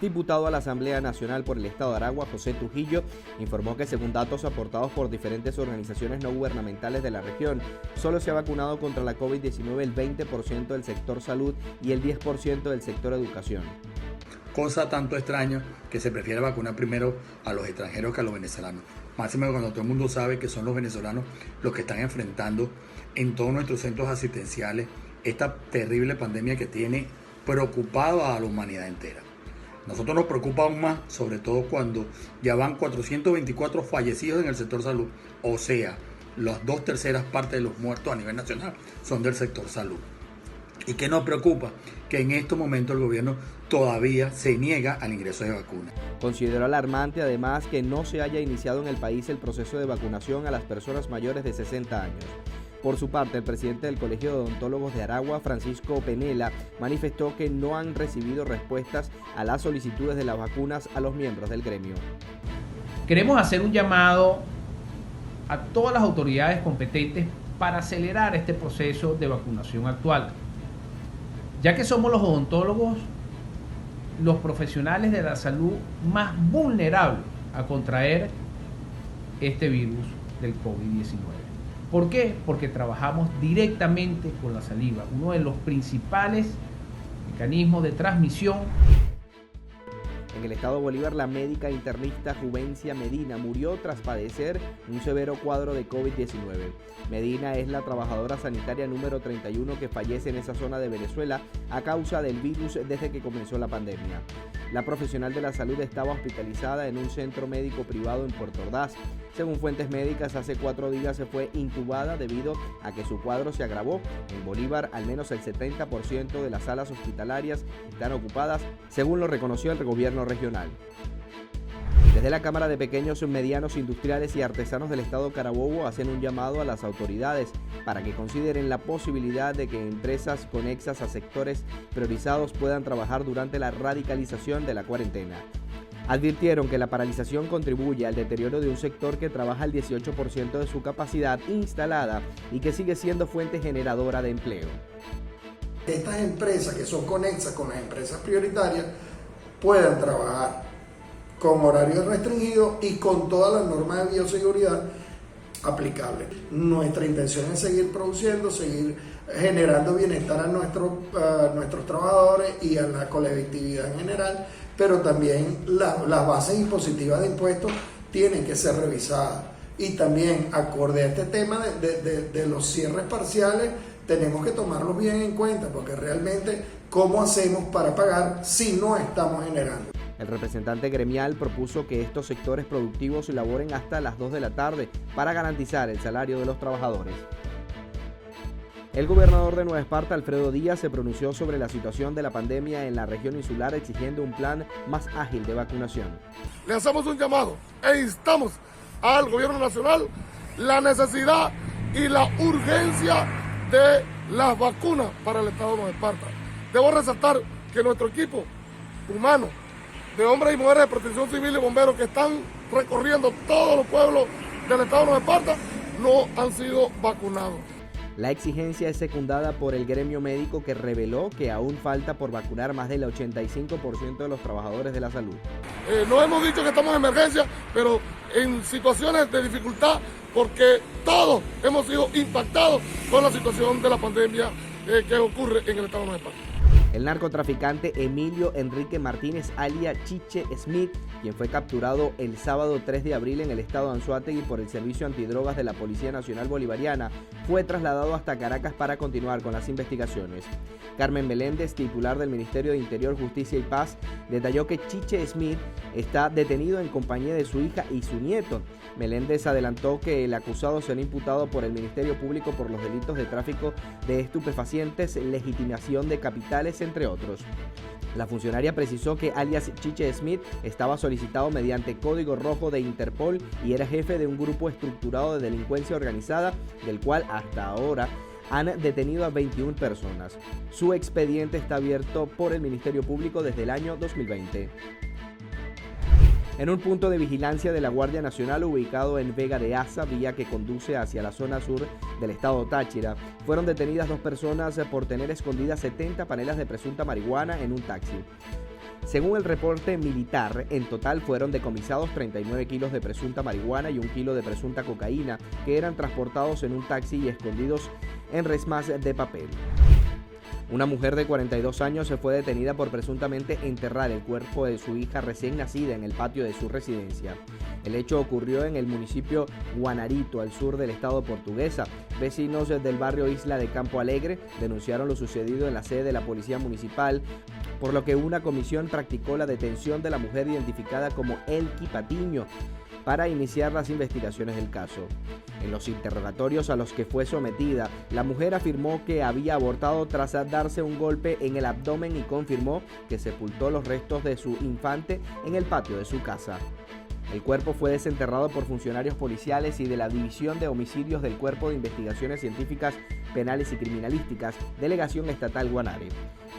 exdiputado a la Asamblea Nacional por el Estado de Aragua, José Trujillo, informó que según datos aportados por diferentes organizaciones no gubernamentales de la región, solo se ha vacunado contra la COVID-19 el 20% del sector salud y el 10% del sector educación. Cosa tanto extraña que se prefiere vacunar primero a los extranjeros que a los venezolanos. Máximo cuando todo el mundo sabe que son los venezolanos los que están enfrentando en todos nuestros centros asistenciales esta terrible pandemia que tiene preocupado a la humanidad entera. Nosotros nos preocupa aún más, sobre todo cuando ya van 424 fallecidos en el sector salud, o sea, las 2/3 partes de los muertos a nivel nacional son del sector salud. ¿Y qué nos preocupa? Que en estos momentos el gobierno todavía se niega al ingreso de vacunas. Consideró alarmante además que no se haya iniciado en el país el proceso de vacunación a las personas mayores de 60 años. Por su parte, el presidente del Colegio de Odontólogos de Aragua, Francisco Penela, manifestó que no han recibido respuestas a las solicitudes de las vacunas a los miembros del gremio. Queremos hacer un llamado a todas las autoridades competentes para acelerar este proceso de vacunación actual, ya que somos los odontólogos los profesionales de la salud más vulnerables a contraer este virus del COVID-19. ¿Por qué? Porque trabajamos directamente con la saliva, uno de los principales mecanismos de transmisión. En el estado Bolívar, la médica internista Juvencia Medina murió tras padecer un severo cuadro de COVID-19. Medina es la trabajadora sanitaria número 31 que fallece en esa zona de Venezuela a causa del virus desde que comenzó la pandemia. La profesional de la salud estaba hospitalizada en un centro médico privado en Puerto Ordaz. Según fuentes médicas, hace 4 días se fue intubada debido a que su cuadro se agravó. En Bolívar, al menos el 70% de las salas hospitalarias están ocupadas, según lo reconoció el gobierno regional. Desde la Cámara de Pequeños, Medianos Industriales y Artesanos del Estado Carabobo hacen un llamado a las autoridades para que consideren la posibilidad de que empresas conexas a sectores priorizados puedan trabajar durante la radicalización de la cuarentena. Advirtieron que la paralización contribuye al deterioro de un sector que trabaja al 18% de su capacidad instalada y que sigue siendo fuente generadora de empleo. Estas empresas que son conexas con las empresas prioritarias puedan trabajar con horarios restringidos y con todas las normas de bioseguridad aplicables. Nuestra intención es seguir produciendo, seguir generando bienestar a nuestros trabajadores y a la colectividad en general, pero también las bases impositivas de impuestos tienen que ser revisadas. Y también, acorde a este tema de los cierres parciales, tenemos que tomarlos bien en cuenta, porque realmente, ¿cómo hacemos para pagar si no estamos generando? El representante gremial propuso que estos sectores productivos laboren hasta las 2 de la tarde para garantizar el salario de los trabajadores. El gobernador de Nueva Esparta, Alfredo Díaz, se pronunció sobre la situación de la pandemia en la región insular, exigiendo un plan más ágil de vacunación. Le hacemos un llamado e instamos al gobierno nacional la necesidad y la urgencia de las vacunas para el estado de Nueva Esparta. Debo resaltar que nuestro equipo humano de hombres y mujeres de protección civil y bomberos que están recorriendo todos los pueblos del estado de Nueva Esparta no han sido vacunados. La exigencia es secundada por el gremio médico, que reveló que aún falta por vacunar más del 85% de los trabajadores de la salud. No hemos dicho que estamos en emergencia, pero en situaciones de dificultad, porque todos hemos sido impactados con la situación de la pandemia que ocurre en el estado de Nueva Esparta. El narcotraficante Emilio Enrique Martínez, alias Chiche Smith, quien fue capturado el sábado 3 de abril en el estado de Anzoátegui por el Servicio Antidrogas de la Policía Nacional Bolivariana, fue trasladado hasta Caracas para continuar con las investigaciones. Carmen Meléndez, titular del Ministerio de Interior, Justicia y Paz, detalló que Chiche Smith está detenido en compañía de su hija y su nieto. Meléndez adelantó que el acusado será imputado por el Ministerio Público por los delitos de tráfico de estupefacientes, legitimación de capitales, entre otros. La funcionaria precisó que alias Chiche Smith estaba solicitado mediante código rojo de Interpol y era jefe de un grupo estructurado de delincuencia organizada, del cual hasta ahora han detenido a 21 personas. Su expediente está abierto por el Ministerio Público desde el año 2020. En un punto de vigilancia de la Guardia Nacional ubicado en Vega de Asa, vía que conduce hacia la zona sur del estado Táchira, fueron detenidas 2 personas por tener escondidas 70 panelas de presunta marihuana en un taxi. Según el reporte militar, en total fueron decomisados 39 kilos de presunta marihuana y 1 kilo de presunta cocaína que eran transportados en un taxi y escondidos en resmas de papel. Una mujer de 42 años se fue detenida por presuntamente enterrar el cuerpo de su hija recién nacida en el patio de su residencia. El hecho ocurrió en el municipio Guanarito, al sur del estado Portuguesa. Vecinos del barrio Isla de Campo Alegre denunciaron lo sucedido en la sede de la policía municipal, por lo que una comisión practicó la detención de la mujer identificada como Elki Patiño para iniciar las investigaciones del caso. En los interrogatorios a los que fue sometida, la mujer afirmó que había abortado tras darse un golpe en el abdomen y confirmó que sepultó los restos de su infante en el patio de su casa. El cuerpo fue desenterrado por funcionarios policiales y de la División de Homicidios del Cuerpo de Investigaciones Científicas, Penales y Criminalísticas, Delegación Estatal Guanare.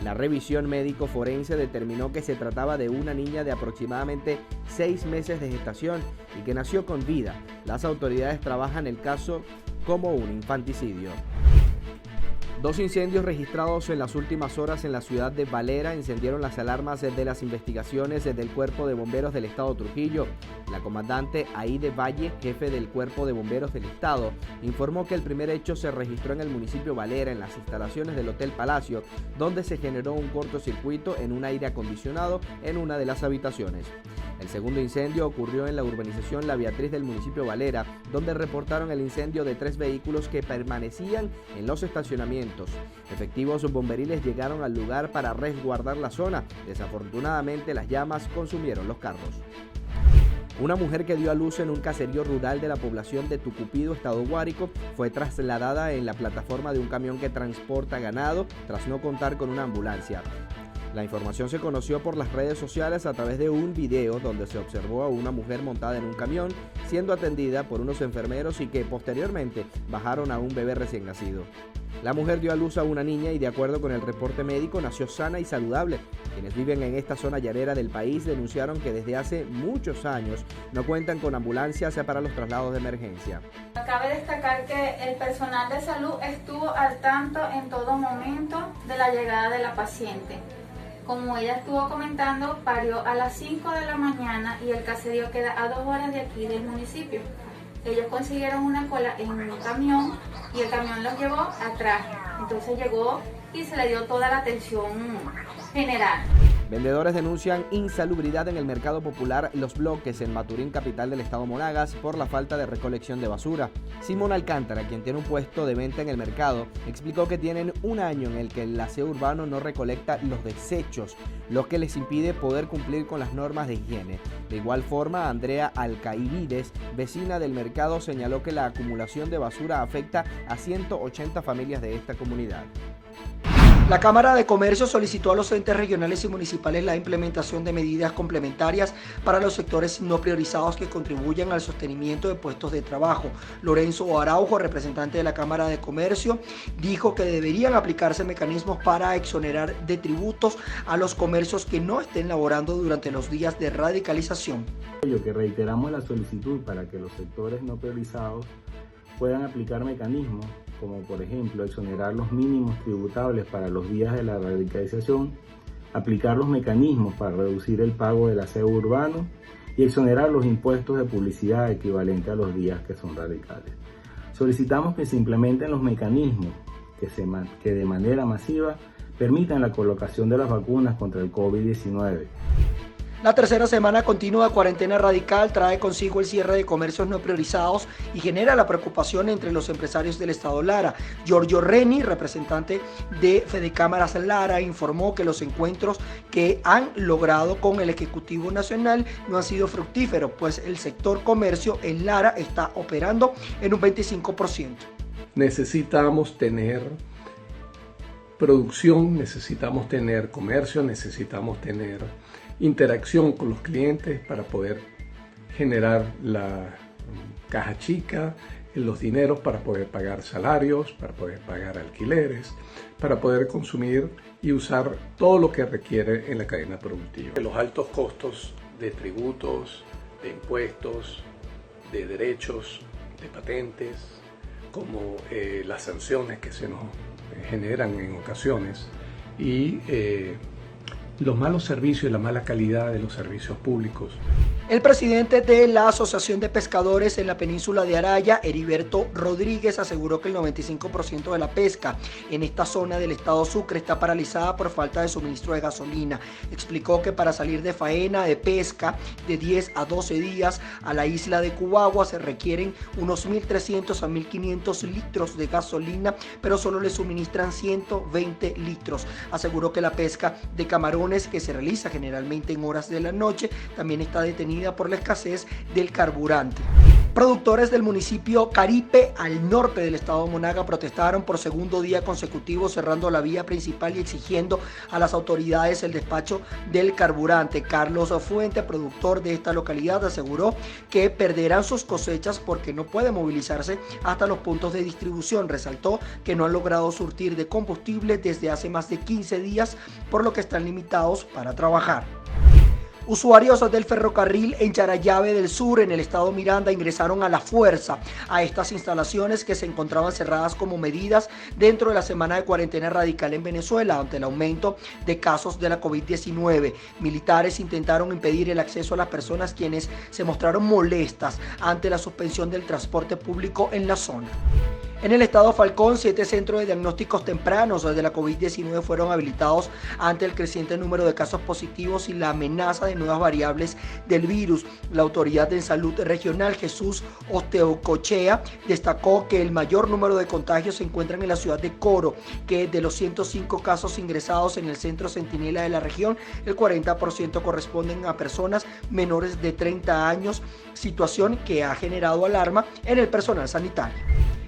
La revisión médico-forense determinó que se trataba de una niña de aproximadamente 6 meses de gestación y que nació con vida. Las autoridades trabajan el caso como un infanticidio. 2 incendios registrados en las últimas horas en la ciudad de Valera encendieron las alarmas de las investigaciones del Cuerpo de Bomberos del Estado Trujillo. La comandante Aide Valle, jefe del Cuerpo de Bomberos del Estado, informó que el primer hecho se registró en el municipio Valera, en las instalaciones del Hotel Palacio, donde se generó un cortocircuito en un aire acondicionado en una de las habitaciones. El segundo incendio ocurrió en la urbanización La Beatriz del municipio Valera, donde reportaron el incendio de 3 vehículos que permanecían en los estacionamientos. Efectivos bomberiles llegaron al lugar para resguardar la zona. Desafortunadamente, las llamas consumieron los carros. Una mujer que dio a luz en un caserío rural de la población de Tucupido, estado Guárico, fue trasladada en la plataforma de un camión que transporta ganado tras no contar con una ambulancia. La información se conoció por las redes sociales a través de un video donde se observó a una mujer montada en un camión siendo atendida por unos enfermeros y que posteriormente bajaron a un bebé recién nacido. La mujer dio a luz a una niña y, de acuerdo con el reporte médico, nació sana y saludable. Quienes viven en esta zona llanera del país denunciaron que desde hace muchos años no cuentan con ambulancias para los traslados de emergencia. Cabe destacar que el personal de salud estuvo al tanto en todo momento de la llegada de la paciente. Como ella estuvo comentando, parió a las 5 de la mañana y el caserío queda a 2 horas de aquí del municipio. Ellos consiguieron una cola en un camión y el camión los llevó atrás. Entonces llegó y se le dio toda la atención general. Vendedores denuncian insalubridad en el mercado popular Los Bloques en Maturín, capital del estado Monagas, por la falta de recolección de basura. Simón Alcántara, quien tiene un puesto de venta en el mercado, explicó que tienen un año en el que el aseo urbano no recolecta los desechos, lo que les impide poder cumplir con las normas de higiene. De igual forma, Andrea Alcaivides, vecina del mercado, señaló que la acumulación de basura afecta a 180 familias de esta comunidad. La Cámara de Comercio solicitó a los entes regionales y municipales la implementación de medidas complementarias para los sectores no priorizados que contribuyan al sostenimiento de puestos de trabajo. Lorenzo Araujo, representante de la Cámara de Comercio, dijo que deberían aplicarse mecanismos para exonerar de tributos a los comercios que no estén laborando durante los días de radicalización. Que reiteramos la solicitud para que los sectores no priorizados puedan aplicar mecanismos como por ejemplo exonerar los mínimos tributables para los días de la radicalización, aplicar los mecanismos para reducir el pago del aseo urbano y exonerar los impuestos de publicidad equivalentes a los días que son radicales. Solicitamos que se implementen los mecanismos que de manera masiva permitan la colocación de las vacunas contra el COVID-19. La tercera semana continua de cuarentena radical trae consigo el cierre de comercios no priorizados y genera la preocupación entre los empresarios del estado Lara. Giorgio Reni, representante de Fedecámaras Lara, informó que los encuentros que han logrado con el Ejecutivo Nacional no han sido fructíferos, pues el sector comercio en Lara está operando en un 25%. Necesitamos tener producción, necesitamos tener comercio, necesitamos tener interacción con los clientes para poder generar la caja chica, los dineros para poder pagar salarios, para poder pagar alquileres, para poder consumir y usar todo lo que requiere en la cadena productiva. Los altos costos de tributos, de impuestos, de derechos, de patentes, como las sanciones que se nos generan en ocasiones y los malos servicios y la mala calidad de los servicios públicos. El presidente de la Asociación de Pescadores en la península de Araya, Heriberto Rodríguez, aseguró que el 95% de la pesca en esta zona del estado Sucre está paralizada por falta de suministro de gasolina. Explicó que para salir de faena de pesca de 10 a 12 días a la isla de Cubagua se requieren unos 1.300 a 1.500 litros de gasolina, pero solo le suministran 120 litros. Aseguró que la pesca de camarones, que se realiza generalmente en horas de la noche, también está detenida por la escasez del carburante. Productores del municipio Caripe, al norte del estado de Monaga, protestaron por segundo día consecutivo cerrando la vía principal y exigiendo a las autoridades el despacho del carburante. Carlos Fuente, productor de esta localidad, aseguró que perderán sus cosechas porque no puede movilizarse hasta los puntos de distribución. Resaltó que no han logrado surtir de combustible desde hace más de 15 días, por lo que están limitados para trabajar. Usuarios del ferrocarril en Charallave del Sur, en el estado Miranda, ingresaron a la fuerza a estas instalaciones que se encontraban cerradas como medidas dentro de la semana de cuarentena radical en Venezuela ante el aumento de casos de la COVID-19. Militares intentaron impedir el acceso a las personas quienes se mostraron molestas ante la suspensión del transporte público en la zona. En el estado Falcón, 7 centros de diagnósticos tempranos de la COVID-19 fueron habilitados ante el creciente número de casos positivos y la amenaza de nuevas variables del virus. La autoridad de salud regional, Jesús Osteocochea, destacó que el mayor número de contagios se encuentran en la ciudad de Coro, que de los 105 casos ingresados en el centro Centinela de la región, el 40% corresponden a personas menores de 30 años, situación que ha generado alarma en el personal sanitario.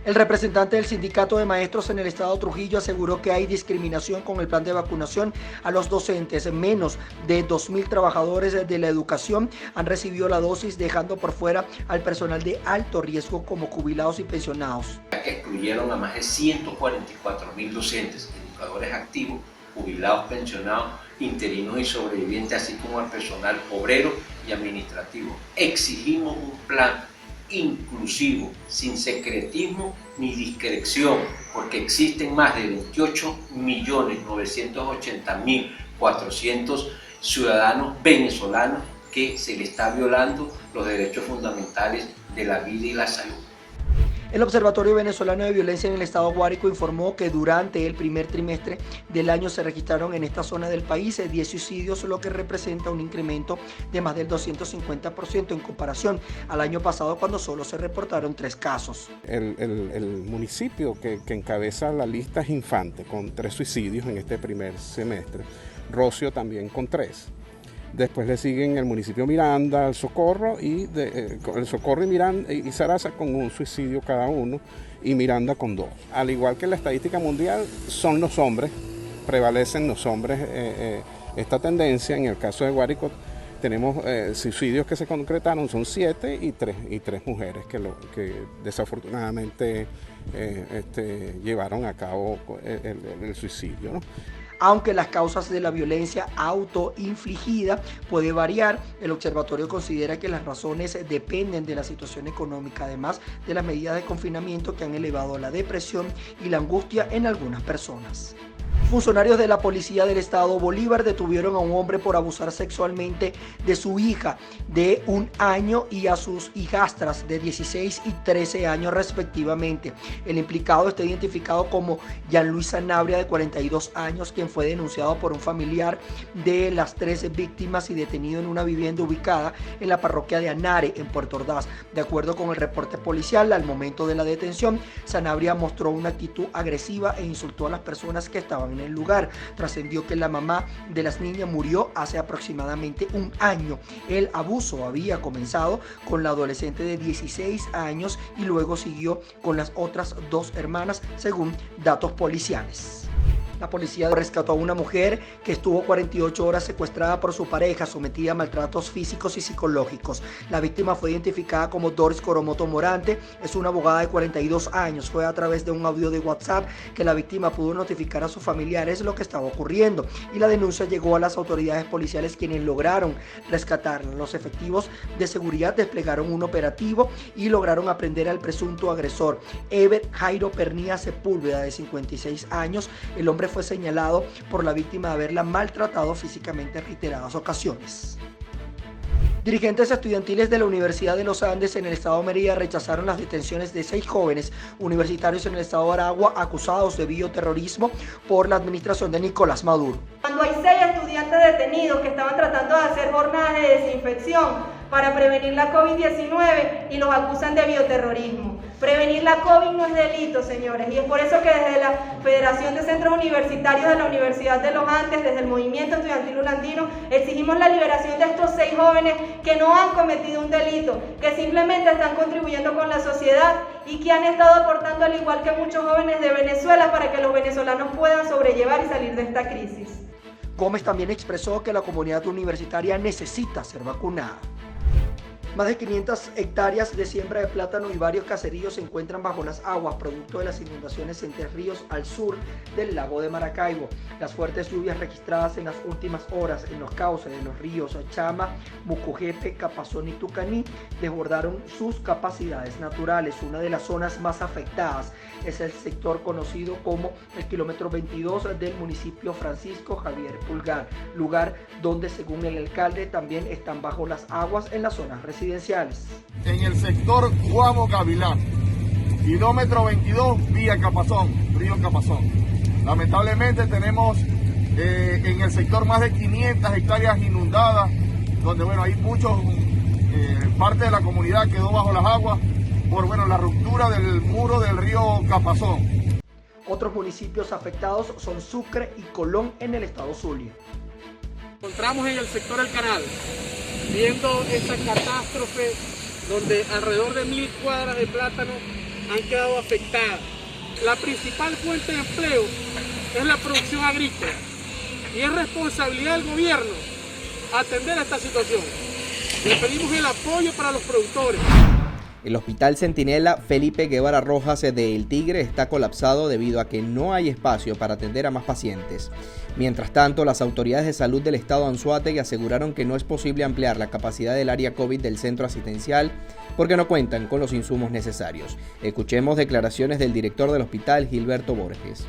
El representante del sindicato de maestros en el estado Trujillo aseguró que hay discriminación con el plan de vacunación a los docentes. Menos de 2.000 trabajadores de la educación han recibido la dosis, dejando por fuera al personal de alto riesgo como jubilados y pensionados. Excluyeron a más de 144.000 docentes, educadores activos, jubilados, pensionados, interinos y sobrevivientes, así como al personal obrero y administrativo. Exigimos un plan inclusivo, sin secretismo ni discreción, porque existen más de 28.980.400 ciudadanos venezolanos que se les está violando los derechos fundamentales de la vida y la salud. El Observatorio Venezolano de Violencia en el estado Guárico informó que durante el primer trimestre del año se registraron en esta zona del país 10 suicidios, lo que representa un incremento de más del 250% en comparación al año pasado, cuando solo se reportaron 3 casos. El municipio que encabeza la lista es Infante, con 3 suicidios en este primer semestre. Rocio también con 3. Después le siguen el municipio Miranda, el Socorro y Miranda y Zaraza con un suicidio cada uno, y Miranda con 2. Al igual que en la estadística mundial, son los hombres, prevalecen los hombres esta tendencia. En el caso de Guárico tenemos suicidios que se concretaron, son 7 y 3 mujeres que desafortunadamente llevaron a cabo el suicidio, ¿no? Aunque las causas de la violencia autoinfligida puede variar, el observatorio considera que las razones dependen de la situación económica, además de las medidas de confinamiento que han elevado la depresión y la angustia en algunas personas. Funcionarios de la policía del estado Bolívar detuvieron a un hombre por abusar sexualmente de su hija de 1 año y a sus hijastras de 16 y 13 años respectivamente. El implicado está identificado como Jean Luis Sanabria, de 42 años, quien fue denunciado por un familiar de las 13 víctimas y detenido en una vivienda ubicada en la parroquia de Anare, en Puerto Ordaz. De acuerdo con el reporte policial, al momento de la detención, Sanabria mostró una actitud agresiva e insultó a las personas que estaban en el lugar. Trascendió que la mamá de las niñas murió hace aproximadamente 1 año. El abuso había comenzado con la adolescente de 16 años y luego siguió con las otras 2 hermanas, según datos policiales. La policía rescató a una mujer que estuvo 48 horas secuestrada por su pareja, sometida a maltratos físicos y psicológicos. La víctima fue identificada como Doris Coromoto Morante, es una abogada de 42 años. Fue a través de un audio de WhatsApp que la víctima pudo notificar a sus familiares lo que estaba ocurriendo, y la denuncia llegó a las autoridades policiales, quienes lograron rescatarla. Los efectivos de seguridad desplegaron un operativo y lograron aprender al presunto agresor, Ever Jairo Pernía Sepúlveda, de 56 años. El hombre hombre fue señalado por la víctima de haberla maltratado físicamente en reiteradas ocasiones. Dirigentes estudiantiles de la Universidad de los Andes en el estado de Mérida rechazaron las detenciones de 6 jóvenes universitarios en el estado de Aragua acusados de bioterrorismo por la administración de Nicolás Maduro. Cuando hay 6 estudiantes detenidos que estaban tratando de hacer jornadas de desinfección para prevenir la COVID-19 y los acusan de bioterrorismo. Prevenir la COVID no es delito, señores, y es por eso que desde la Federación de Centros Universitarios de la Universidad de los Andes, desde el Movimiento Estudiantil Ulandino, exigimos la liberación de estos 6 jóvenes que no han cometido un delito, que simplemente están contribuyendo con la sociedad y que han estado aportando al igual que muchos jóvenes de Venezuela para que los venezolanos puedan sobrellevar y salir de esta crisis. Gómez también expresó que la comunidad universitaria necesita ser vacunada. Más de 500 hectáreas de siembra de plátano y varios caseríos se encuentran bajo las aguas, producto de las inundaciones en 3 ríos al sur del lago de Maracaibo. Las fuertes lluvias registradas en las últimas horas en los cauces de los ríos Chama, Mucujete, Capazón y Tucaní desbordaron sus capacidades naturales. Una de las zonas más afectadas es el sector conocido como el kilómetro 22 del municipio Francisco Javier Pulgar, lugar donde, según el alcalde, también están bajo las aguas en las zonas residenciales. En el sector Guamo-Gavilán, kilómetro 22, vía Capazón, río Capazón. Lamentablemente tenemos en el sector más de 500 hectáreas inundadas, donde hay muchos, parte de la comunidad quedó bajo las aguas por la ruptura del muro del río Capazón. Otros municipios afectados son Sucre y Colón en el estado Zulia. Encontramos en el sector El Canal, viendo esta catástrofe donde alrededor de 1000 cuadras de plátano han quedado afectadas. La principal fuente de empleo es la producción agrícola y es responsabilidad del gobierno atender a esta situación. Le pedimos el apoyo para los productores. El Hospital Centinela Felipe Guevara Rojas de El Tigre está colapsado debido a que no hay espacio para atender a más pacientes. Mientras tanto, las autoridades de salud del estado Anzoátegui aseguraron que no es posible ampliar la capacidad del área COVID del centro asistencial porque no cuentan con los insumos necesarios. Escuchemos declaraciones del director del hospital, Gilberto Borges.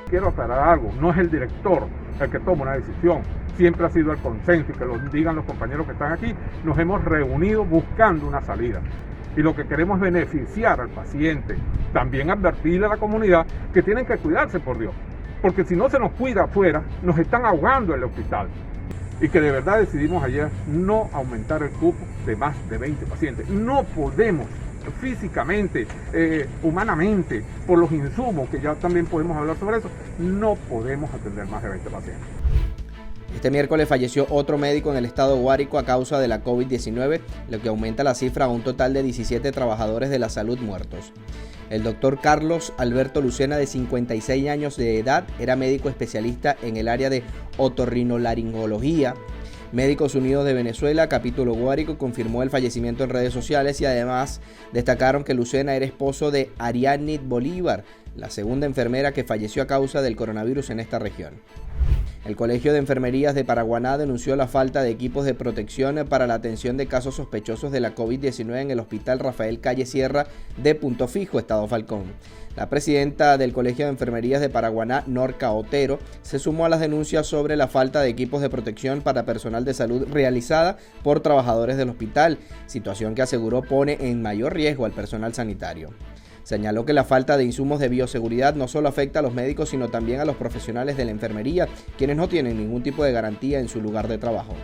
Quiero aclarar algo, no es el director el que toma una decisión, siempre ha sido el consenso y que lo digan los compañeros que están aquí. Nos hemos reunido buscando una salida y lo que queremos es beneficiar al paciente, también advertirle a la comunidad que tienen que cuidarse, por Dios, porque si no se nos cuida afuera, nos están ahogando en el hospital. Y que de verdad decidimos ayer no aumentar el cupo de más de 20 pacientes. No podemos físicamente, humanamente, por los insumos, que ya también podemos hablar sobre eso, no podemos atender más de 20 pacientes. Este miércoles falleció otro médico en el estado de Guárico a causa de la COVID-19, lo que aumenta la cifra a un total de 17 trabajadores de la salud muertos. El doctor Carlos Alberto Lucena, de 56 años de edad, era médico especialista en el área de otorrinolaringología. Médicos Unidos de Venezuela, capítulo Guárico, confirmó el fallecimiento en redes sociales y además destacaron que Lucena era esposo de Ariadnit Bolívar, la segunda enfermera que falleció a causa del coronavirus en esta región. El Colegio de Enfermerías de Paraguaná denunció la falta de equipos de protección para la atención de casos sospechosos de la COVID-19 en el Hospital Rafael Calle Sierra de Punto Fijo, Estado Falcón. La presidenta del Colegio de Enfermerías de Paraguaná, Norca Otero, se sumó a las denuncias sobre la falta de equipos de protección para personal de salud realizada por trabajadores del hospital, situación que aseguró pone en mayor riesgo al personal sanitario. Señaló que la falta de insumos de bioseguridad no solo afecta a los médicos, sino también a los profesionales de la enfermería, quienes no tienen ningún tipo de garantía en su lugar de trabajo.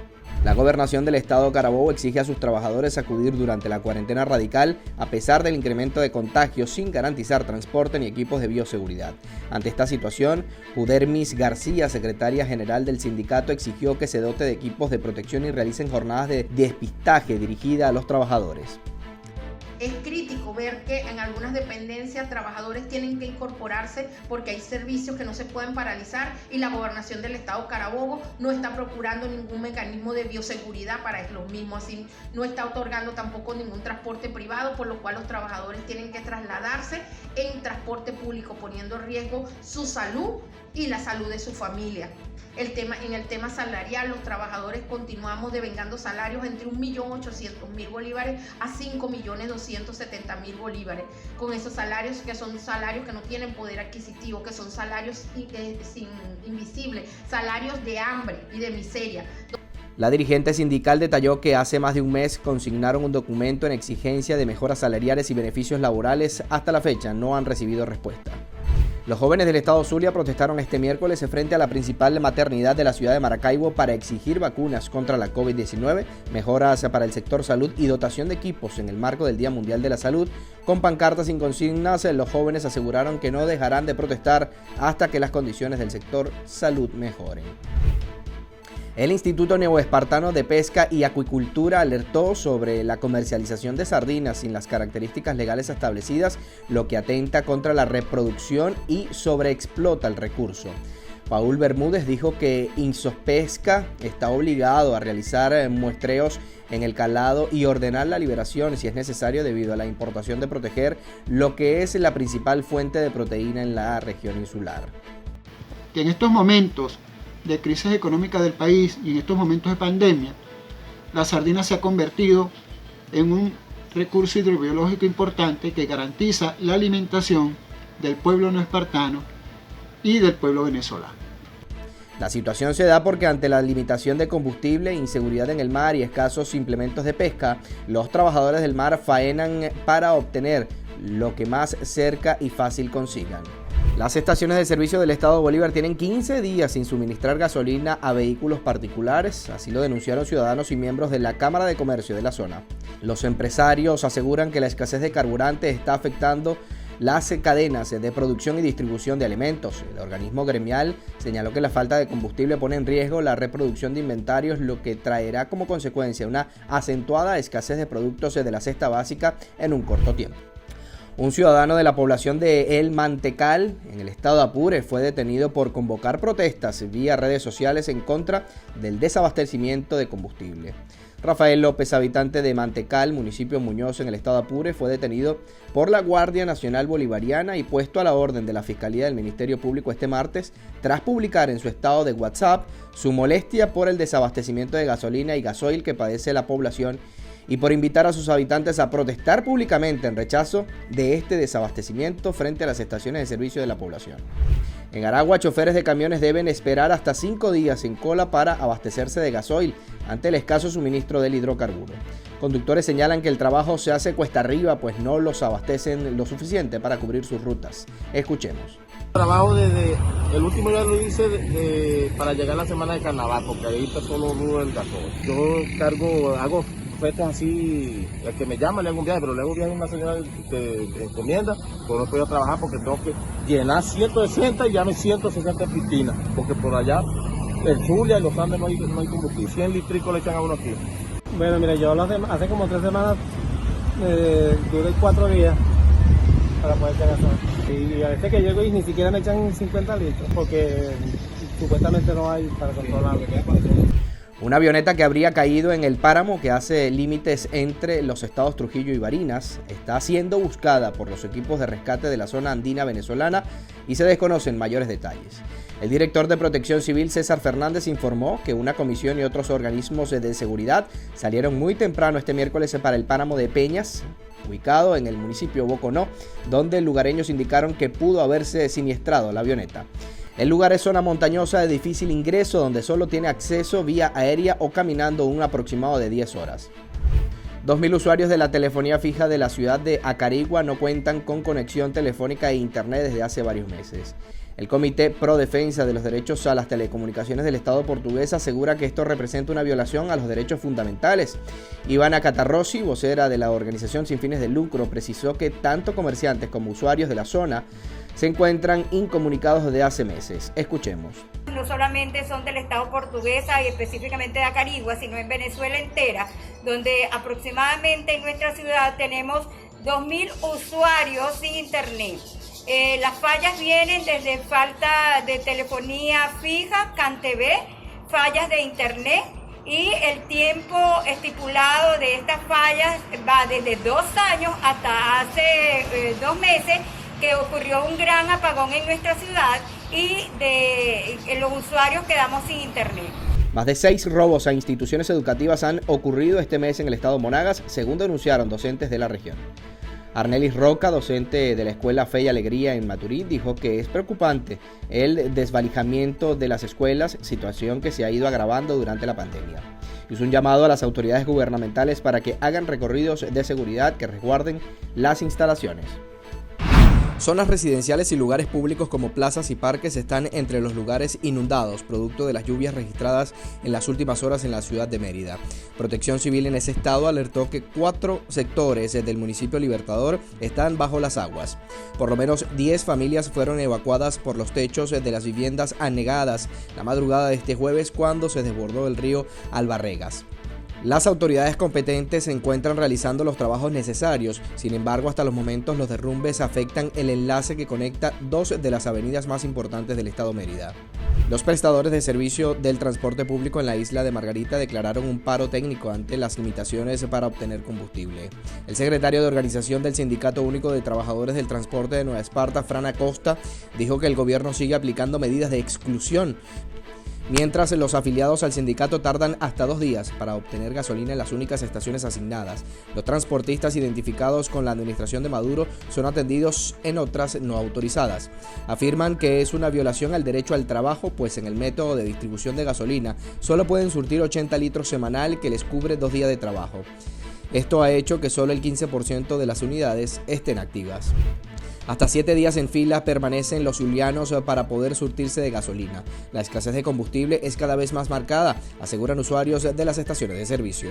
La gobernación del estado Carabobo exige a sus trabajadores acudir durante la cuarentena radical a pesar del incremento de contagios sin garantizar transporte ni equipos de bioseguridad. Ante esta situación, Judermis García, secretaria general del sindicato, exigió que se dote de equipos de protección y realicen jornadas de despistaje dirigida a los trabajadores. Es crítico ver que en algunas dependencias trabajadores tienen que incorporarse porque hay servicios que no se pueden paralizar y la gobernación del estado Carabobo no está procurando ningún mecanismo de bioseguridad para los mismos, así no está otorgando tampoco ningún transporte privado, por lo cual los trabajadores tienen que trasladarse en transporte público, poniendo en riesgo su salud y la salud de su familia. En el tema salarial, los trabajadores continuamos devengando salarios entre 1.800.000 bolívares a 5.200.000 270.000 bolívares, con esos salarios que son salarios que no tienen poder adquisitivo, que son salarios invisibles, salarios de hambre y de miseria. La dirigente sindical detalló que hace más de un mes consignaron un documento en exigencia de mejoras salariales y beneficios laborales. Hasta la fecha no han recibido respuesta. Los jóvenes del estado Zulia protestaron este miércoles frente a la principal maternidad de la ciudad de Maracaibo para exigir vacunas contra la COVID-19, mejoras para el sector salud y dotación de equipos en el marco del Día Mundial de la Salud. Con pancartas y consignas, los jóvenes aseguraron que no dejarán de protestar hasta que las condiciones del sector salud mejoren. El Instituto Neoespartano de Pesca y Acuicultura alertó sobre la comercialización de sardinas sin las características legales establecidas, lo que atenta contra la reproducción y sobreexplota el recurso. Paul Bermúdez dijo que Insospesca está obligado a realizar muestreos en el calado y ordenar la liberación si es necesario debido a la importación de proteger lo que es la principal fuente de proteína en la región insular. Que en estos momentos de crisis económica del país y en estos momentos de pandemia, la sardina se ha convertido en un recurso hidrobiológico importante que garantiza la alimentación del pueblo no espartano y del pueblo venezolano. La situación se da porque ante la limitación de combustible, inseguridad en el mar y escasos implementos de pesca, los trabajadores del mar faenan para obtener lo que más cerca y fácil consigan. Las estaciones de servicio del Estado Bolívar tienen 15 días sin suministrar gasolina a vehículos particulares, así lo denunciaron ciudadanos y miembros de la Cámara de Comercio de la zona. Los empresarios aseguran que la escasez de carburante está afectando las cadenas de producción y distribución de alimentos. El organismo gremial señaló que la falta de combustible pone en riesgo la reproducción de inventarios, lo que traerá como consecuencia una acentuada escasez de productos de la cesta básica en un corto tiempo. Un ciudadano de la población de El Mantecal, en el estado de Apure, fue detenido por convocar protestas vía redes sociales en contra del desabastecimiento de combustible. Rafael López, habitante de Mantecal, municipio Muñoz, en el estado de Apure, fue detenido por la Guardia Nacional Bolivariana y puesto a la orden de la Fiscalía del Ministerio Público este martes, tras publicar en su estado de WhatsApp su molestia por el desabastecimiento de gasolina y gasoil que padece la población y por invitar a sus habitantes a protestar públicamente en rechazo de este desabastecimiento frente a las estaciones de servicio de la población. En Aragua, choferes de camiones deben esperar hasta 5 días en cola para abastecerse de gasoil ante el escaso suministro del hidrocarburo. Conductores señalan que el trabajo se hace cuesta arriba, pues no los abastecen lo suficiente para cubrir sus rutas. Escuchemos. Trabajo desde el último día lo hice para llegar a la semana de carnaval, porque ahí está solo nudo el gasoil. Yo hago ofertas así, el que me llama le hago un viaje, pero le hago un viaje a una señora de encomienda, pues no puedo trabajar porque tengo que llenar 160 y llame 160 piscinas, porque por allá el Zulia y los Andes no hay combustible, 100 litricos le echan a uno aquí. Bueno, mira, yo hace como 3 semanas duré 4 días para poder echar gasolina. Y a veces que llego y ni siquiera me echan 50 litros, porque supuestamente no hay para controlarlo. Una avioneta que habría caído en el páramo que hace límites entre los estados Trujillo y Barinas está siendo buscada por los equipos de rescate de la zona andina venezolana y se desconocen mayores detalles. El director de Protección Civil, César Fernández, informó que una comisión y otros organismos de seguridad salieron muy temprano este miércoles para el páramo de Peñas, ubicado en el municipio Boconó, donde lugareños indicaron que pudo haberse siniestrado la avioneta. El lugar es zona montañosa de difícil ingreso donde solo tiene acceso vía aérea o caminando un aproximado de 10 horas. 2.000 usuarios de la telefonía fija de la ciudad de Acarigua no cuentan con conexión telefónica e internet desde hace varios meses. El Comité Pro Defensa de los Derechos a las Telecomunicaciones del Estado portugués asegura que esto representa una violación a los derechos fundamentales. Ivana Catarrosi, vocera de la organización sin fines de lucro, precisó que tanto comerciantes como usuarios de la zona se encuentran incomunicados desde hace meses. Escuchemos. No solamente son del Estado portuguesa y específicamente de Acarigua, sino en Venezuela entera, donde aproximadamente en nuestra ciudad tenemos 2.000 usuarios sin internet. Las fallas vienen desde falta de telefonía fija, CanTV, fallas de internet, y el tiempo estipulado de estas fallas va desde 2 años hasta hace 2 meses, que ocurrió un gran apagón en nuestra ciudad y los usuarios quedamos sin internet. Más de 6 robos a instituciones educativas han ocurrido este mes en el estado Monagas, según denunciaron docentes de la región. Arnelis Roca, docente de la escuela Fe y Alegría en Maturí, dijo que es preocupante el desvalijamiento de las escuelas, situación que se ha ido agravando durante la pandemia. Hizo un llamado a las autoridades gubernamentales para que hagan recorridos de seguridad que resguarden las instalaciones. Zonas residenciales y lugares públicos como plazas y parques están entre los lugares inundados, producto de las lluvias registradas en las últimas horas en la ciudad de Mérida. Protección Civil en ese estado alertó que 4 sectores del municipio Libertador están bajo las aguas. Por lo menos 10 familias fueron evacuadas por los techos de las viviendas anegadas la madrugada de este jueves cuando se desbordó el río Albarregas. Las autoridades competentes se encuentran realizando los trabajos necesarios, sin embargo hasta los momentos los derrumbes afectan el enlace que conecta 2 de las avenidas más importantes del estado Mérida. Los prestadores de servicio del transporte público en la isla de Margarita declararon un paro técnico ante las limitaciones para obtener combustible. El secretario de organización del Sindicato Único de Trabajadores del Transporte de Nueva Esparta, Fran Acosta, dijo que el gobierno sigue aplicando medidas de exclusión, mientras los afiliados al sindicato tardan hasta 2 días para obtener gasolina en las únicas estaciones asignadas. Los transportistas identificados con la administración de Maduro son atendidos en otras no autorizadas. Afirman que es una violación al derecho al trabajo, pues en el método de distribución de gasolina solo pueden surtir 80 litros semanal que les cubre 2 días de trabajo. Esto ha hecho que solo el 15% de las unidades estén activas. Hasta 7 días en fila permanecen los zulianos para poder surtirse de gasolina. La escasez de combustible es cada vez más marcada, aseguran usuarios de las estaciones de servicio.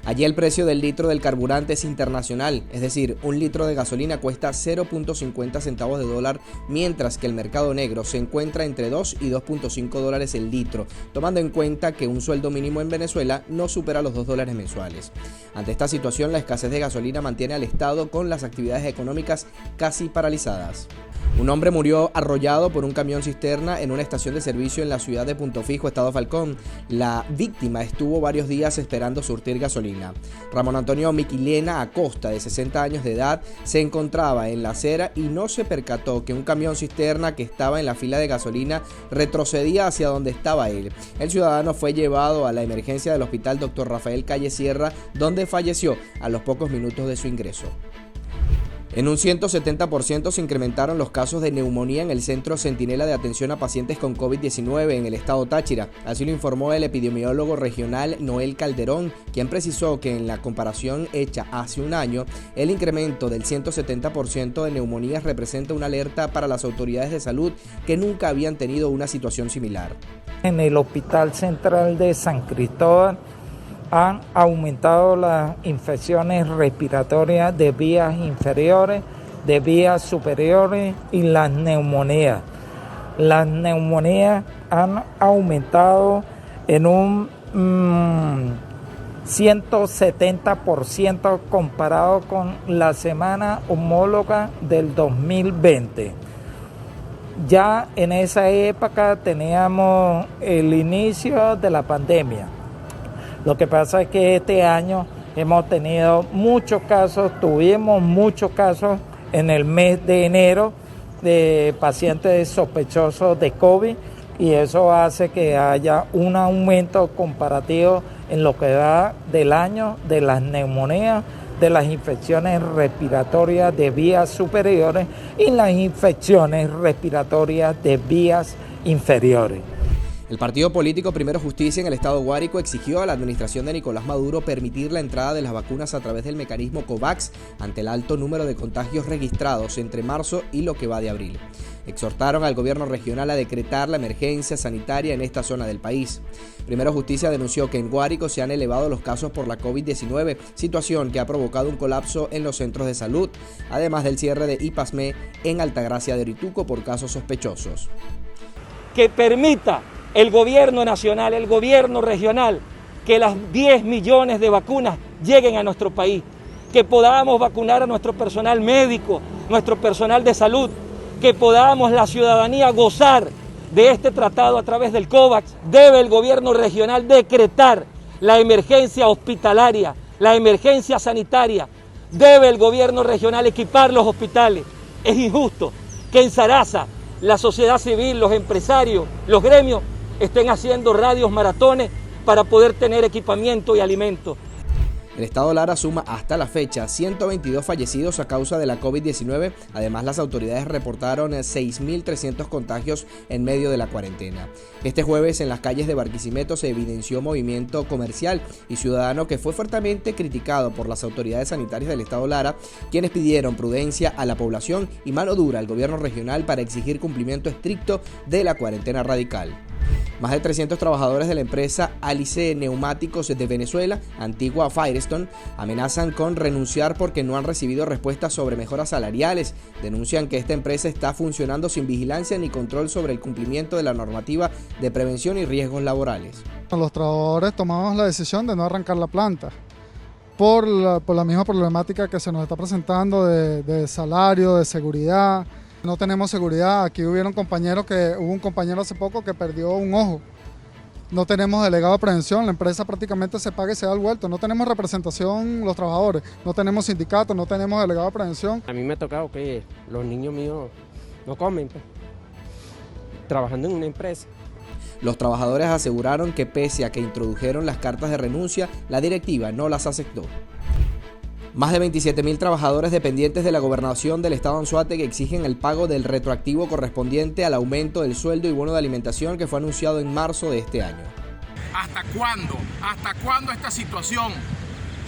Allí el precio del litro del carburante es internacional, es decir, un litro de gasolina cuesta 0.50 centavos de dólar, mientras que el mercado negro se encuentra entre 2 y 2.5 dólares el litro, tomando en cuenta que un sueldo mínimo en Venezuela no supera los 2 dólares mensuales. Ante esta situación, la escasez de gasolina mantiene al Estado con las actividades económicas casi paralizadas. Un hombre murió arrollado por un camión cisterna en una estación de servicio en la ciudad de Punto Fijo, Estado Falcón. La víctima estuvo varios días esperando surtir gasolina. Ramón Antonio Miquilena Acosta, de 60 años de edad, se encontraba en la acera y no se percató que un camión cisterna que estaba en la fila de gasolina retrocedía hacia donde estaba él. El ciudadano fue llevado a la emergencia del hospital Dr. Rafael Calle Sierra, donde falleció a los pocos minutos de su ingreso. En un 170% se incrementaron los casos de neumonía en el Centro Centinela de Atención a Pacientes con COVID-19 en el estado Táchira. Así lo informó el epidemiólogo regional Noel Calderón, quien precisó que en la comparación hecha hace un año, el incremento del 170% de neumonías representa una alerta para las autoridades de salud que nunca habían tenido una situación similar. En el Hospital Central de San Cristóbal han aumentado las infecciones respiratorias de vías inferiores, de vías superiores y las neumonías. Las neumonías han aumentado en un 170% comparado con la semana homóloga del 2020. Ya en esa época teníamos el inicio de la pandemia. Lo que pasa es que este año hemos tenido tuvimos muchos casos en el mes de enero de pacientes sospechosos de COVID y eso hace que haya un aumento comparativo en lo que va del año de las neumonías, de las infecciones respiratorias de vías superiores y las infecciones respiratorias de vías inferiores. El partido político Primero Justicia en el estado Guárico exigió a la administración de Nicolás Maduro permitir la entrada de las vacunas a través del mecanismo COVAX ante el alto número de contagios registrados entre marzo y lo que va de abril. Exhortaron al gobierno regional a decretar la emergencia sanitaria en esta zona del país. Primero Justicia denunció que en Guárico se han elevado los casos por la COVID-19, situación que ha provocado un colapso en los centros de salud, además del cierre de IPASME en Altagracia de Orituco por casos sospechosos. Que permita el gobierno nacional, el gobierno regional, que las 10 millones de vacunas lleguen a nuestro país, que podamos vacunar a nuestro personal médico, nuestro personal de salud, que podamos la ciudadanía gozar de este tratado a través del COVAX. Debe el gobierno regional decretar la emergencia hospitalaria, la emergencia sanitaria. Debe el gobierno regional equipar los hospitales. Es injusto que en Sarasa la sociedad civil, los empresarios, los gremios estén haciendo radios maratones para poder tener equipamiento y alimentos. El estado Lara suma hasta la fecha 122 fallecidos a causa de la COVID-19. Además, las autoridades reportaron 6.300 contagios en medio de la cuarentena. Este jueves en las calles de Barquisimeto se evidenció movimiento comercial y ciudadano que fue fuertemente criticado por las autoridades sanitarias del estado Lara, quienes pidieron prudencia a la población y mano dura al gobierno regional para exigir cumplimiento estricto de la cuarentena radical. Más de 300 trabajadores de la empresa Alice Neumáticos de Venezuela, antigua Firestone, amenazan con renunciar porque no han recibido respuestas sobre mejoras salariales. Denuncian que esta empresa está funcionando sin vigilancia ni control sobre el cumplimiento de la normativa de prevención y riesgos laborales. Los trabajadores tomamos la decisión de no arrancar la planta por la misma problemática que se nos está presentando de salario, de seguridad. No tenemos seguridad. Aquí hubo un compañero hace poco que perdió un ojo. No tenemos delegado de prevención, la empresa prácticamente se paga y se da el vuelto. No tenemos representación los trabajadores, no tenemos sindicatos, no tenemos delegado de prevención. A mí me ha tocado que los niños míos no comen, trabajando en una empresa. Los trabajadores aseguraron que pese a que introdujeron las cartas de renuncia, la directiva no las aceptó. Más de 27.000 trabajadores dependientes de la gobernación del estado Anzoátegui exigen el pago del retroactivo correspondiente al aumento del sueldo y bono de alimentación que fue anunciado en marzo de este año. ¿Hasta cuándo? ¿Hasta cuándo esta situación?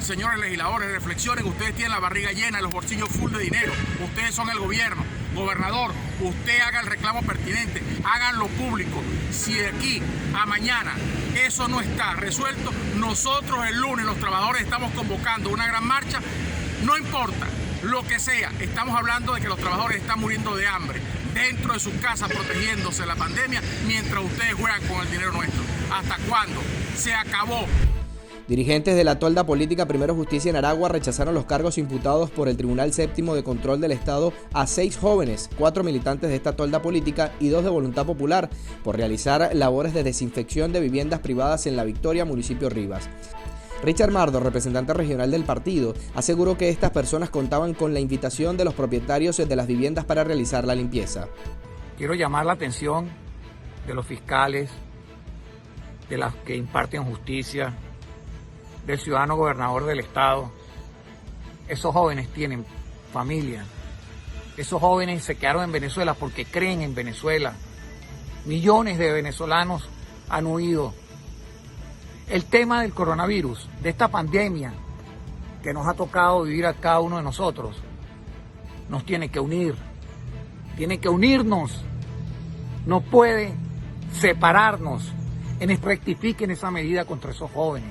Señores legisladores, reflexionen, ustedes tienen la barriga llena, los bolsillos full de dinero, ustedes son el gobierno. Gobernador, usted haga el reclamo pertinente, háganlo público. Si de aquí a mañana eso no está resuelto, nosotros el lunes los trabajadores estamos convocando una gran marcha, no importa lo que sea, estamos hablando de que los trabajadores están muriendo de hambre dentro de sus casas protegiéndose de la pandemia mientras ustedes juegan con el dinero nuestro. ¿Hasta cuándo? Se acabó. Dirigentes de la tolda política Primero Justicia en Aragua rechazaron los cargos imputados por el Tribunal Séptimo de Control del Estado a 6 jóvenes, 4 militantes de esta tolda política y 2 de Voluntad Popular, por realizar labores de desinfección de viviendas privadas en La Victoria, municipio Rivas. Richard Mardo, representante regional del partido, aseguró que estas personas contaban con la invitación de los propietarios de las viviendas para realizar la limpieza. Quiero llamar la atención de los fiscales, de las que imparten justicia, del ciudadano gobernador del estado. Esos jóvenes tienen familia. Esos jóvenes se quedaron en Venezuela porque creen en Venezuela. Millones de venezolanos han huido. El tema del coronavirus, de esta pandemia que nos ha tocado vivir a cada uno de nosotros, nos tiene que unir. Tiene que unirnos. No puede separarnos. Rectifiquen esa medida contra esos jóvenes.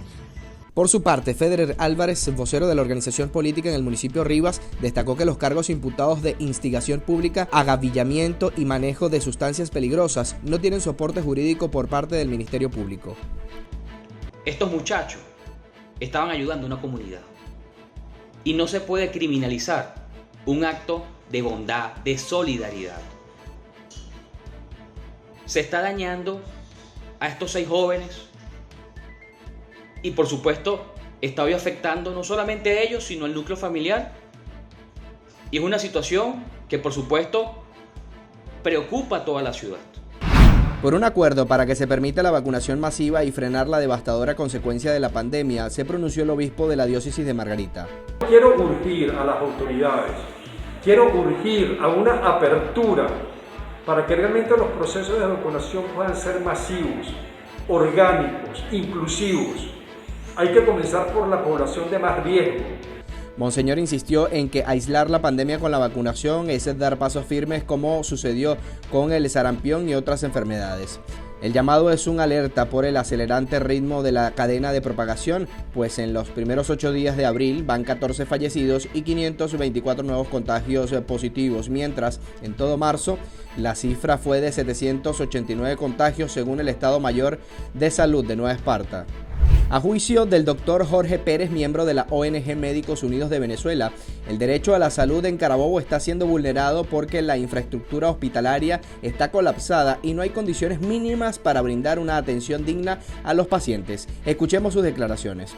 Por su parte, Federer Álvarez, vocero de la organización política en el municipio Rivas, destacó que los cargos imputados de instigación pública, agavillamiento y manejo de sustancias peligrosas no tienen soporte jurídico por parte del Ministerio Público. Estos muchachos estaban ayudando a una comunidad y no se puede criminalizar un acto de bondad, de solidaridad. Se está dañando a estos 6 jóvenes. Y por supuesto, está hoy afectando no solamente a ellos, sino al núcleo familiar. Y es una situación que por supuesto preocupa a toda la ciudad. Por un acuerdo para que se permita la vacunación masiva y frenar la devastadora consecuencia de la pandemia, se pronunció el obispo de la diócesis de Margarita. Quiero urgir a las autoridades, quiero urgir a una apertura para que realmente los procesos de vacunación puedan ser masivos, orgánicos, inclusivos. Hay que comenzar por la población de más riesgo. Monseñor insistió en que aislar la pandemia con la vacunación es dar pasos firmes como sucedió con el sarampión y otras enfermedades. El llamado es una alerta por el acelerante ritmo de la cadena de propagación, pues en los primeros 8 días de abril van 14 fallecidos y 524 nuevos contagios positivos, mientras en todo marzo la cifra fue de 789 contagios según el Estado Mayor de Salud de Nueva Esparta. A juicio del doctor Jorge Pérez, miembro de la ONG Médicos Unidos de Venezuela, el derecho a la salud en Carabobo está siendo vulnerado porque la infraestructura hospitalaria está colapsada y no hay condiciones mínimas para brindar una atención digna a los pacientes. Escuchemos sus declaraciones.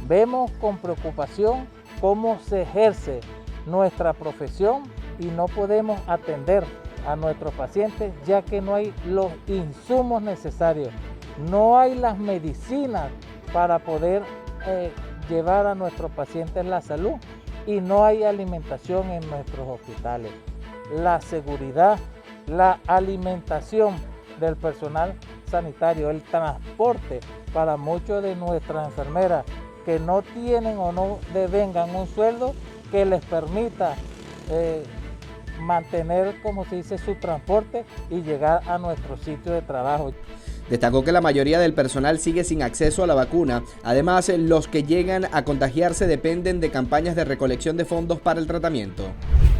Vemos con preocupación cómo se ejerce nuestra profesión y no podemos atender a nuestros pacientes, ya que no hay los insumos necesarios, no hay las medicinas para poder llevar a nuestros pacientes la salud y no hay alimentación en nuestros hospitales. La seguridad, la alimentación del personal sanitario, el transporte para muchos de nuestras enfermeras que no tienen o no devengan un sueldo que les permita mantener, como se dice, su transporte y llegar a nuestro sitio de trabajo. Destacó que la mayoría del personal sigue sin acceso a la vacuna. Además, los que llegan a contagiarse dependen de campañas de recolección de fondos para el tratamiento.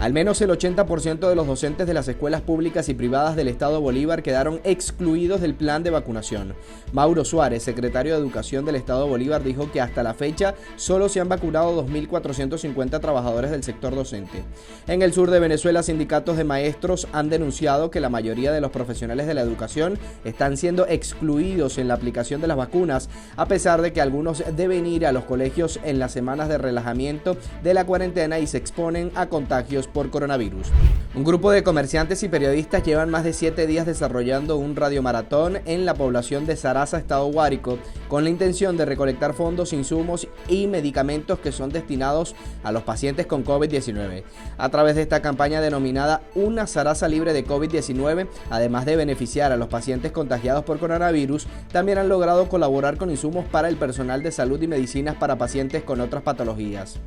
Al menos el 80% de los docentes de las escuelas públicas y privadas del Estado Bolívar quedaron excluidos del plan de vacunación. Mauro Suárez, secretario de Educación del Estado Bolívar, dijo que hasta la fecha solo se han vacunado 2.450 trabajadores del sector docente. En el sur de Venezuela, sindicatos de maestros han denunciado que la mayoría de los profesionales de la educación están siendo excluidos en la aplicación de las vacunas, a pesar de que algunos deben ir a los colegios en las semanas de relajamiento de la cuarentena y se exponen a contagios por coronavirus. Un grupo de comerciantes y periodistas llevan más de 7 días desarrollando un radiomaratón en la población de Saraza, Estado Guárico, con la intención de recolectar fondos, insumos y medicamentos que son destinados a los pacientes con COVID-19. A través de esta campaña denominada Una Saraza Libre de COVID-19, además de beneficiar a los pacientes contagiados por coronavirus, también han logrado colaborar con insumos para el personal de salud y medicinas para pacientes con otras patologías.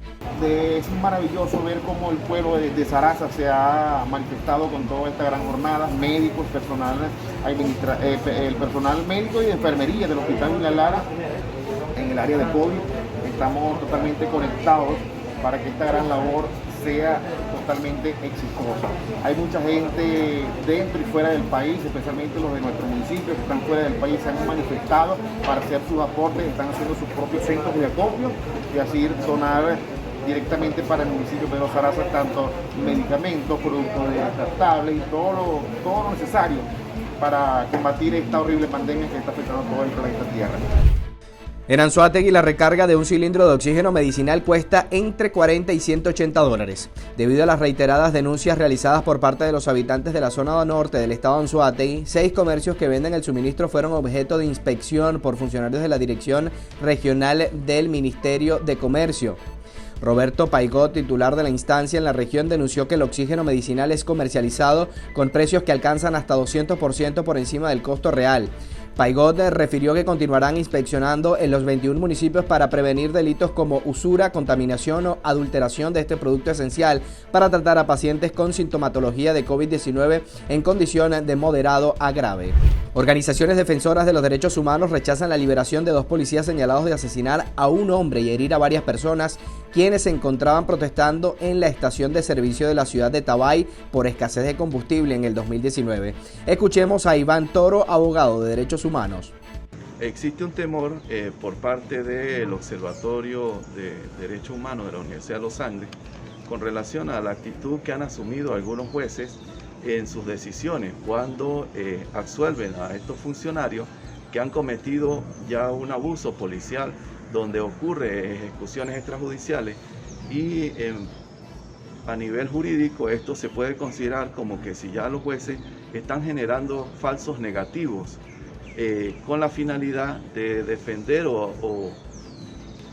Es maravilloso ver cómo el pueblo de Saraza se ha manifestado con toda esta gran jornada, médicos, el personal médico y de enfermería del Hospital Villa Lara en el área de COVID. Estamos totalmente conectados para que esta gran labor sea totalmente exitosa. Hay mucha gente dentro y fuera del país, especialmente los de nuestro municipio que están fuera del país, se han manifestado para hacer sus aportes, están haciendo sus propios centros de acopio y así donar directamente para el municipio de Pedro Saraza tanto medicamentos, productos descartables y todo lo necesario para combatir esta horrible pandemia que está afectando a todo el planeta Tierra. En Anzoátegui, la recarga de un cilindro de oxígeno medicinal cuesta entre 40 y 180 dólares. Debido a las reiteradas denuncias realizadas por parte de los habitantes de la zona norte del estado de Anzoátegui, 6 comercios que venden el suministro fueron objeto de inspección por funcionarios de la Dirección Regional del Ministerio de Comercio. Roberto Paigot, titular de la instancia en la región, denunció que el oxígeno medicinal es comercializado con precios que alcanzan hasta 200% por encima del costo real. Paigot refirió que continuarán inspeccionando en los 21 municipios para prevenir delitos como usura, contaminación o adulteración de este producto esencial para tratar a pacientes con sintomatología de COVID-19 en condición de moderado a grave. Organizaciones defensoras de los derechos humanos rechazan la liberación de 2 policías señalados de asesinar a un hombre y herir a varias personas, quienes se encontraban protestando en la estación de servicio de la ciudad de Tabay por escasez de combustible en el 2019. Escuchemos a Iván Toro, abogado de derechos humanos. Existe un temor por parte del Observatorio de Derechos Humanos de la Universidad de Los Andes con relación a la actitud que han asumido algunos jueces en sus decisiones cuando absuelven a estos funcionarios que han cometido ya un abuso policial donde ocurre ejecuciones extrajudiciales y a nivel jurídico esto se puede considerar como que si ya los jueces están generando falsos negativos con la finalidad de defender o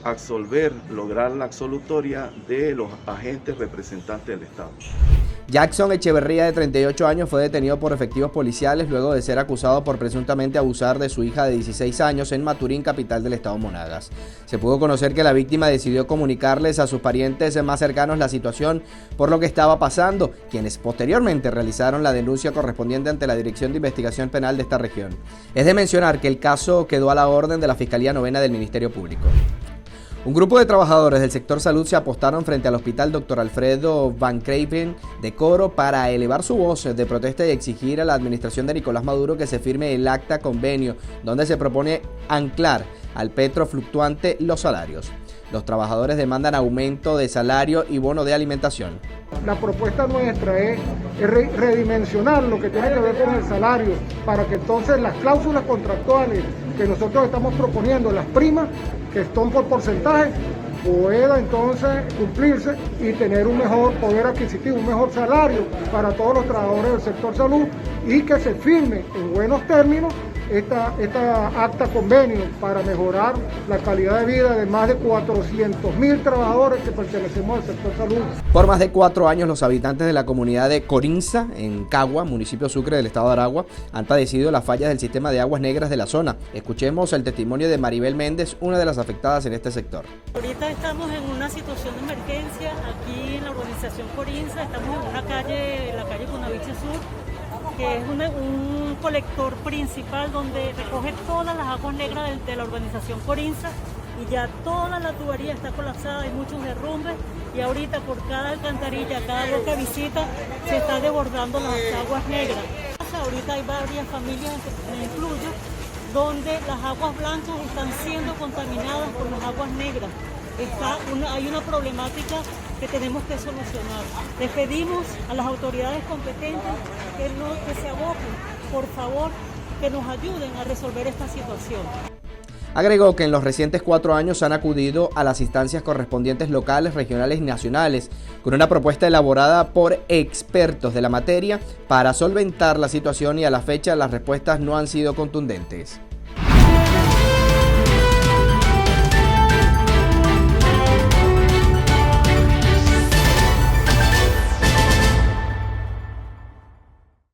absolver, lograr la absolutoria de los agentes representantes del Estado. Jackson Echeverría, de 38 años, fue detenido por efectivos policiales luego de ser acusado por presuntamente abusar de su hija de 16 años en Maturín, capital del estado Monagas. Se pudo conocer que la víctima decidió comunicarles a sus parientes más cercanos la situación por lo que estaba pasando, quienes posteriormente realizaron la denuncia correspondiente ante la Dirección de Investigación Penal de esta región. Es de mencionar que el caso quedó a la orden de la Fiscalía Novena del Ministerio Público. Un grupo de trabajadores del sector salud se apostaron frente al Hospital Dr. Alfredo Van Craven de Coro para elevar su voz de protesta y exigir a la administración de Nicolás Maduro que se firme el acta convenio donde se propone anclar al petro fluctuante los salarios. Los trabajadores demandan aumento de salario y bono de alimentación. La propuesta nuestra es redimensionar lo que tiene que ver con el salario para que entonces las cláusulas contractuales que nosotros estamos proponiendo, las primas que son por porcentaje, pueda entonces cumplirse y tener un mejor poder adquisitivo, un mejor salario para todos los trabajadores del sector salud y que se firme en buenos términos esta acta convenio para mejorar la calidad de vida de más de 400.000 trabajadores que pertenecemos al sector salud. Por más de 4 años, los habitantes de la comunidad de Corinza, en Cagua, municipio Sucre del estado de Aragua, han padecido las fallas del sistema de aguas negras de la zona. Escuchemos el testimonio de Maribel Méndez, una de las afectadas en este sector. Ahorita estamos en una situación de emergencia aquí en la urbanización Corinza, estamos en una calle, la calle Cunaviche Sur, que es un colector principal donde recoge todas las aguas negras de la urbanización Corinza y ya toda la tubería está colapsada, hay muchos derrumbes y ahorita por cada alcantarilla, cada boca de visita se está desbordando las aguas negras. Ahorita hay varias familias, me incluyo, donde las aguas blancas están siendo contaminadas por las aguas negras. Hay una problemática que tenemos que solucionar. Les pedimos a las autoridades competentes que se aboquen, por favor, que nos ayuden a resolver esta situación. Agregó que en los recientes 4 años han acudido a las instancias correspondientes locales, regionales y nacionales con una propuesta elaborada por expertos de la materia para solventar la situación y a la fecha las respuestas no han sido contundentes.